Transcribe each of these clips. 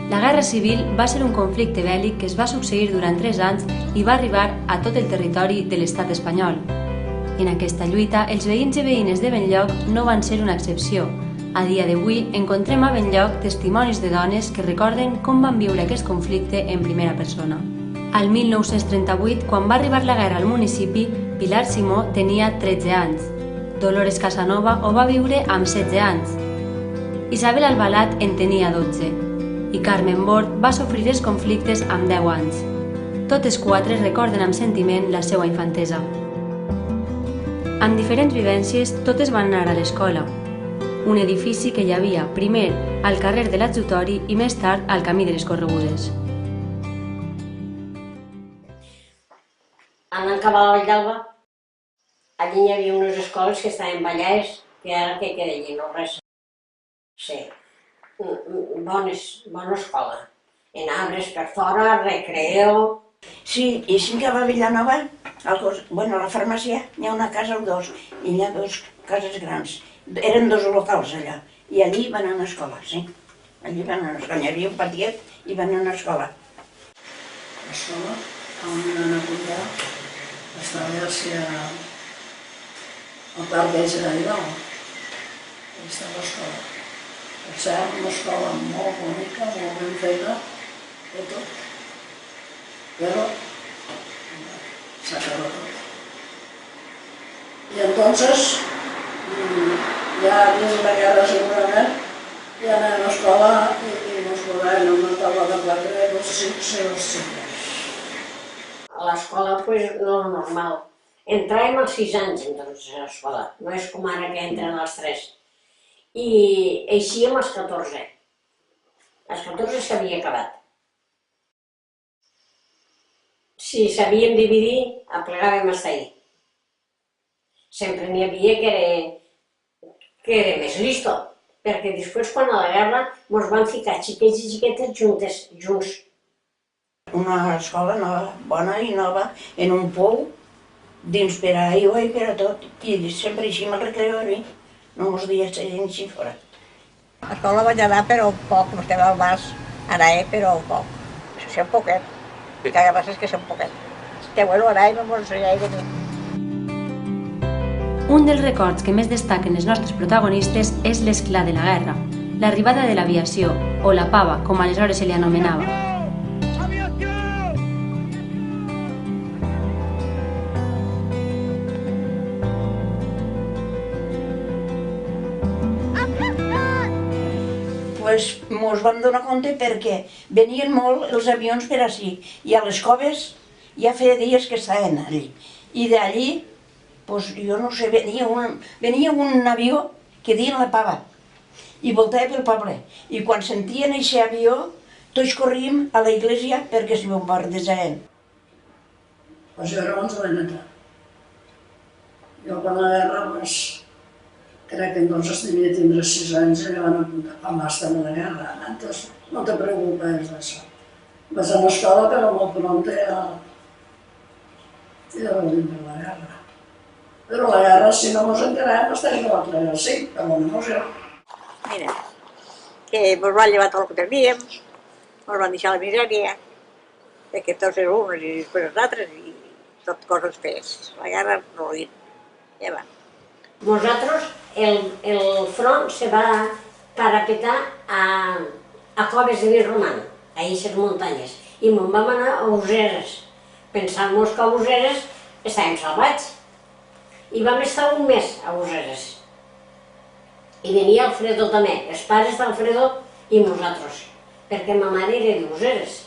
La Guerra Civil va ser un conflicte bèl·lic que es va succeir durant 3 anys i va arribar a tot el territori de l'estat espanyol. En aquesta lluita, els veïns i veïnes de Benlloc no van ser una excepció. A dia d'avui, encontrem a Benlloc testimonis de dones que recorden com van viure aquest conflicte en primera persona. Al 1938, quan va arribar la guerra al municipi, Pilar Simó tenia 13 anys. Dolores Casanova ho va viure amb 16 anys. Isabel Albalat en tenia 12. I Carmen Bort va sofrir els conflictes amb 10 anys. Totes 4 recorden amb sentiment la seva infantesa. Amb diferents vivències, totes van anar a l'escola. Un edifici que hi havia, primer, al carrer de l'Adjutori i més tard al camí de les Corregudes. En acabar la Vall d'Alba, allí hi havia unes escoles que estaven ballades, que ara què queda allí, no res. Sí, bona escola. En arbres per fora, recreo. Sí, i si que a Vilanova, a la farmàcia, hi ha una casa o dos, i hi ha 2 cases grans. Eren 2 locals allà, i allí van anar a escola, sí. Allí van anar a escola, hi havia un patiet i van anar a escola. L'escola, on van apuntar, estava al parc d'ells allà dalt. Allà estava l'escola. Per cert, una escola molt bonica, molt ben feta, de tot. Però s'acaba tot. I entonces, ja des de la guerra segurament, ja anem a l'escola i ens posaven una taula de plata dels 5 o 5 anys. A l'escola, doncs, no és normal. Entràvem als 6 anys, entonces, a l'escola. No és com ara que entren als 3. I eixíem als 14. Als 14 s'havia acabat. Si sabíem dividir, aplegàvem fins ahí. Sempre n'hi havia que era més listo, perquè després, quan a la guerra, ens van ficar xiquets i xiquetes junts. Una escola nova, bona i nova, en un pou, dins per a aigua i per a tot. I sempre així al recreori, no uns dies seient així fora. L'escola vaig anar però poc, estem al bas, anar però poc. Sé un poquet, el que passa és que sé un poquet. Que bueno, anar no m'ho ensenyar de mi. Un dels records que més destaquen els nostres protagonistes és l'esclat de la guerra, l'arribada de l'aviació, o la pava, com aleshores se li anomenava. Ens vam donar compte perquè venien molt els avions per ací i a les coves ja feia dies que estaven allí. I d'allí, jo no sé, venia un avió que deien la pava i voltava pel poble. I quan sentien aquest avió, tots corríem a la iglesia perquè s'hi bombardejaven. Pues jo era onze d'anyeta. Jo quan la guerra, crec que entonces devia tindre 6 anys i van apuntar al màster de la guerra. Entonces, no te preocupes d'això. Vas a l'escola, però molt pront ja va vindre la guerra. Però la guerra, si no ens enteràvem, estaria a l'altre dia, sí, per almenys jo. Mira, que ens van llevar tot el que teníem, ens van deixar la misèria, que tots eren uns i després els altres, i tot coses fees. La guerra ruïna. Ja va. Nosaltres, el front se va parapetar a Coves de Vinromana, a aquestes muntanyes, i me'n vam anar a Useres, pensant-nos que a Useres estàvem salvats. I vam estar un mes a Useres. I venia Alfredo també, els pares d'Alfredo i nosaltres, perquè ma mare era d'Useres.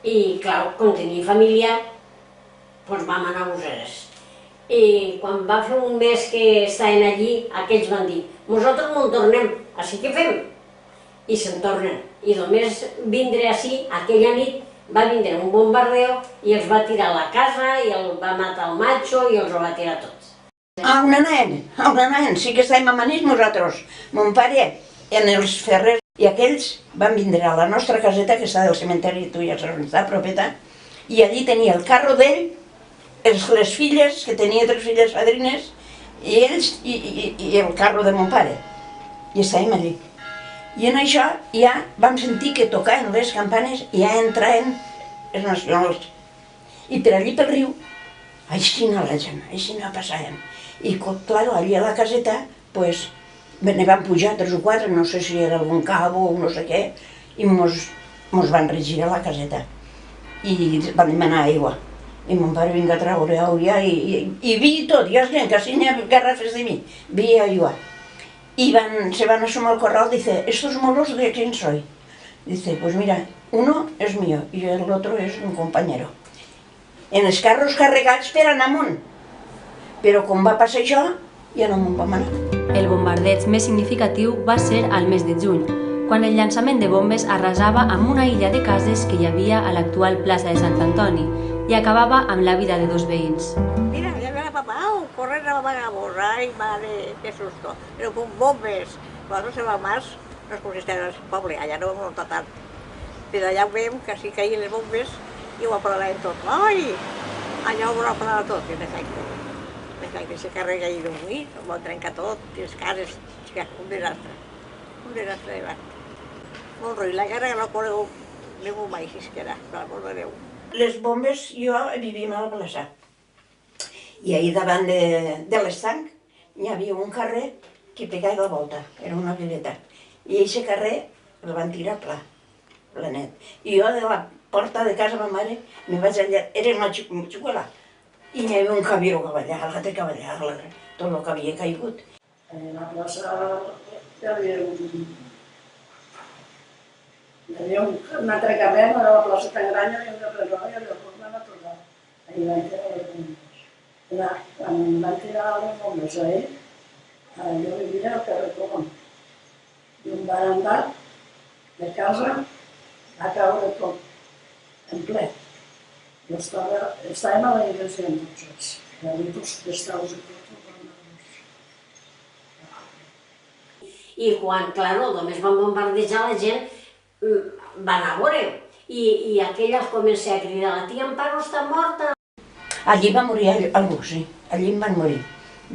I, clar, com tenia família, doncs vam anar a Useres. I quan va fer un mes que estaven allí, aquells van dir «Nosaltres no en tornem, així que fem?» I se'n tornen. I només vindre així, aquella nit, va vindre un bombardeo i els va tirar a la casa i el va matar el macho i els ho va tirar tots. A un nen, sí que estàvem amanits nosaltres. Mon pare en els ferrers i aquells van vindre a la nostra caseta, que està del cementeri, tu ja saps on està, propeta, i allí tenia el carro d'ell, les filles, que tenia 3 filles padrines, i ells i el carro de mon pare. I estàvem allí. I en això ja vam sentir que tocaven les campanes i ja entraven els nacionals. I per allí pel riu, així no la gent, així no passaven. I clar, allí a la caseta, pues, ne van pujar 3 o 4, no sé si era algun cabo o no sé què, i mos van regir a la caseta. I van demanar aigua. I mon pare vinga a treure aigua i vi i tot, ja es que si n'hi ha garrafes de vi, vi i aigua. Y se van a asomar al corral, dice, ¿estos molos de quién soy? Dice, pues mira, uno es mío y el otro es un compañero. En els carros carregats per anar amunt. Però com va passar això, ja no me'n vam anar. El bombardeig més significatiu va ser al mes de juny, quan el llançament de bombes arrasava amb una illa de cases que hi havia a l'actual plaça de Sant Antoni i acabava amb la vida de 2 veïns. Mira, ya ve a papá, correr a vagabos, ay madre, qué susto. Pero con bombes, cuando se va más, no es consiste en el poble, allà no ho hem notat tant. Però allà veiem que sí que caien les bombes i ho aplanàvem tot. Ai! Allà ho aplanàvem tot, en efecte. En efecte, se carrega ahir d'un buit, ho van trencar tot, les cases, un desastre. Un desastre de bat. Molt ruï, la guerra no correu ningú mai, si es queda, per l'amor de Déu. Les bombes, jo vivim a la plaça. I ahir davant de l'estanc hi havia un carrer que pegava la volta, era una vileta. I aquest carrer el van tirar pla, planet. I jo de la porta de casa de ma mare me vaig allà, era una xicuela, i hi havia un cabiro que ballava, l'altre que ballava, tot el que havia caigut. A la plaça hi havia un altre carrer, no era la plaça tan gran, hi havia un altre carrer, hi havia un altre carrer. Ahir van tirar les bombes. Quan van tirar les bombes ahir, jo vivia al carrer Colom. I un barandal de casa va caure tot, en ple. I estàvem a la iglesia amb tots. Hi havia tots els taus i tot. I quan, claro, només van bombardejar la gent, van a veure. I aquella els comença a cridar, la tia Amparo està morta. Allí va morir algú, sí, allí em van morir.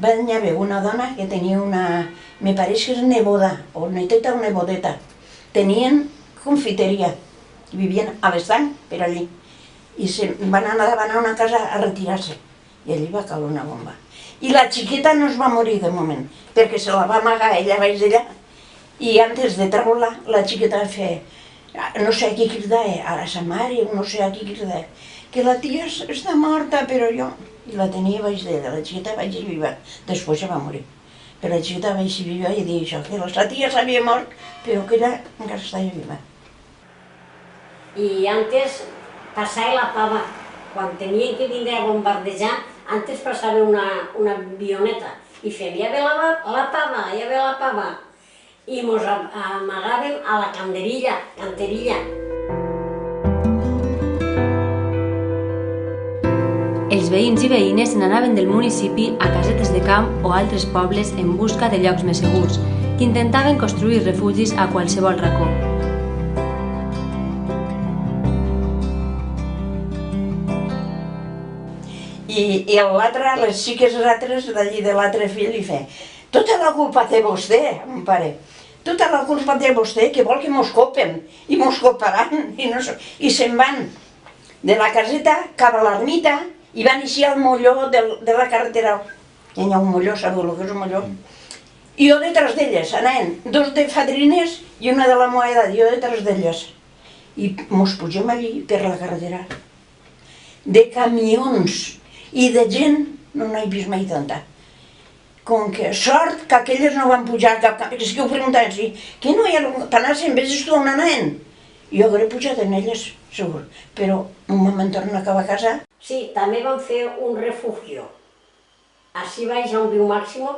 Va haver una dona que tenia una, me pareix que és neboda, o neteta o nebodeta. Tenien confiteria, vivien a l'estanc per allí. I van anar a una casa a retirar-se, i allí va caure una bomba. I la xiqueta no es va morir de moment, perquè se la va amagar ella baix d'allà, i antes de treure-la, la xiqueta va fer, no sé a qui cridar, a sa mare, no sé a qui cridar, que la tia està morta, però jo... I la tenia baix d'ella, la xiqueta vaig viva, després ja va morir. Però la xiqueta vaig viva i deia això, que la tia s'havia mort, però que ella encara estava viva. I antes passava la pava, quan tenien que vindre a bombardejar, antes passava una avioneta i fem, ja ve la pava, ja ve la pava. I mos amagàvem a la canterilla. Els veïns i veïnes se n'anaven del municipi a casetes de camp o altres pobles en busca de llocs més segurs i intentaven construir refugis a qualsevol racó. I l'altre, les xiques altres d'allí de l'altre fill li feia, tota la culpa té vostè, mon pare, tota la culpa té vostè, que vol que mos copen, i mos coparan, i se'n van de la caseta cap a l'ermita i van eixir al molló de la carretera. Hi ha un molló, sabeu el que és un molló? I jo detrás d'elles, anaven 2 de fadrines i una de la moeda, jo detrás d'elles. I mos pugem allí per la carretera. De camions i de gent no n'he vist mai tanta. Com que sort que aquelles no van pujar cap camp, és que ho preguntaven, sí, que no hi ha per anar-se en vez d'estar on anaven. Jo hauré pujat en elles, segur, però un moment torno a acabar a casa. Sí, també van fer un refugio. Així baix a un riu Màximo,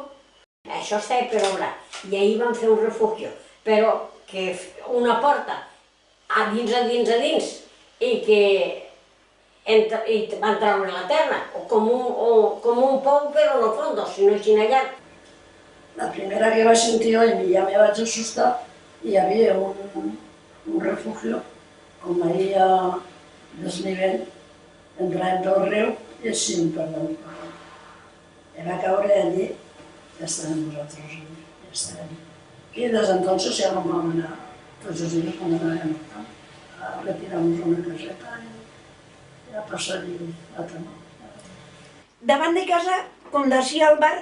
això estava per obra, i ahir van fer un refugio, però que una porta a dins, i que van treure la terra, com un pou però no fondo, sinó així allà. La primera que vaig sentir jo i ja me vaig assustar, hi havia un refugio, com ahir a desnivell, entrant del riu i així per damunt. I va caure allí, ja estàvem nosaltres allí, ja estàvem. I des d'entonces ja no vam anar, tots els dies quan anàvem al camp, a retirar-nos una caseta i a passar-hi a tenir. Davant de casa, com d'ací al bar,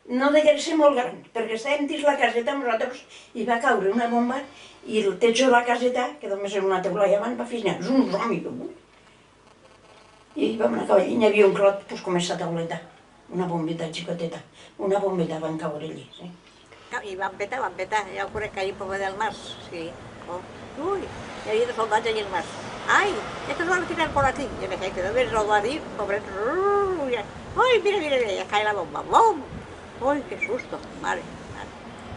no degué ser molt gran, perquè estàvem dins la caseta amb nosaltres i va caure una bomba i el techo de la caseta, que només era una teula i avant, va fer un zòmig. I vam anar cavall, i hi havia un clot com aquesta tauleta, una bombeta xicoteta, una bombeta van caure allí. Sí. I van petar, ja ho crec que ahir pobre del Mas, sí. Uy, hi havia dos soldats allí al Mas. Ay, estos van a tirar por aquí. Y me caí, que no ves soldado ahí, pobre. Uy, mira, ya cae la bomba, ¡bum! Uy, qué susto, madre,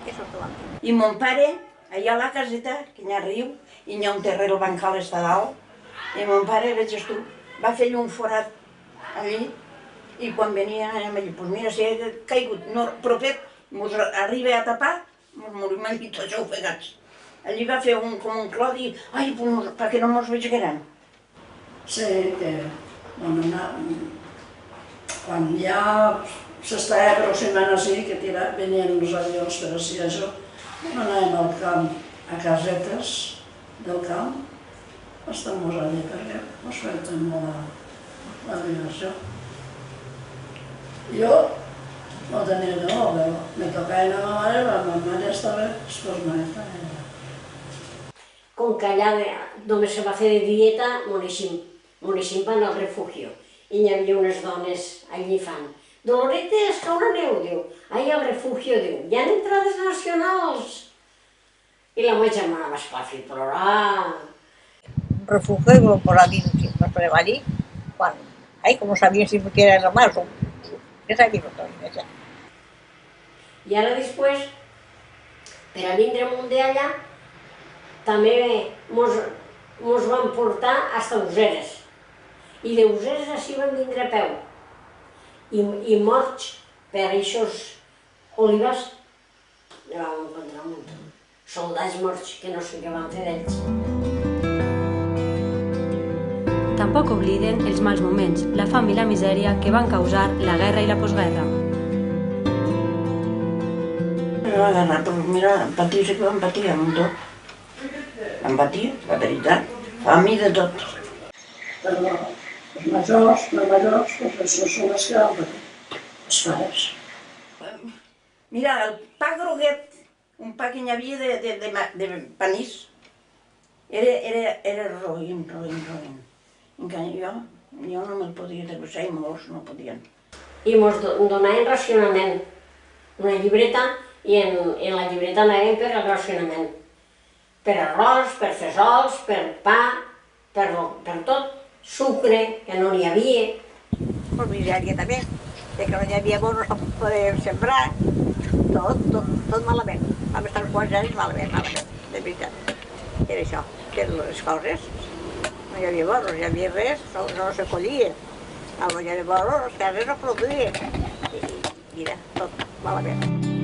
qué susto van fer. I mon pare, allà a la caseta, que hi ha riu, i hi ha un terrer, el bancal està dalt, i mon pare, veig tu, va fer un forat allí, i quan venia allà, doncs mira, si he caigut, no, propet, mos arriba a tapar, mos morim allí tots ofegats. Allí va fer com un clot i, ai, perquè no mos veigueren. Sé que, quan ja s'estava aproximant així, que venien els avions per així això, anàvem al camp, a casetes del camp, estem allà perquè ens feien molt la diversió. Jo no tenia de molt, però me tocava anar a ma mare, la meva mare estava esformada. Com que allà només se va fer de dieta, moneixim van al refugio. I hi havia unes dones allí fan. Doloretes, que on aneu? Diu. Ai, al refugio, diu. Hi ha entrades nacionals. I la meva germana va esclar-fi a plorar. Un refugio que lo posaba dins, nos ponemos allí, quan, ay, como sabían si que era el Mas, ja sabia que no estava allà. I ara després, per a vindre amunt d'allà, també mos van portar fins a Useres. I d'Useres així vam vindre a peu. I morts per aquests olivars, ne vam encontrar un munt. Soldats morts que no sé què van fer d'ells. Tampoc obliden els mals moments, la fam i la misèria que van causar la guerra i la postguerra. La guerra, mira, patir sí que vam patir amb tot. Vam patir, la veritat, fam i de tot. Però els majors, doncs això són les que van patir, els pares. Mira, el pa groguet, un pa que hi havia de panís, era roïn. En canvi, jo no me'l podia degussar i molts no podien. I mos donaven racionament, una llibreta, i en la llibreta anàvem per al racionament. Per arròs, per fesols, per pa, per tot. Sucre, que no n'hi havia. Per misèria també, que no hi havia bonos per poder sembrar, tot malament. Vam estar uns quants anys malament, de veritat. Era això, que les coses. No hi havia bonos, no hi havia res, no se collia. No hi havia bonos, les terres no produïen. I mira, tot malament.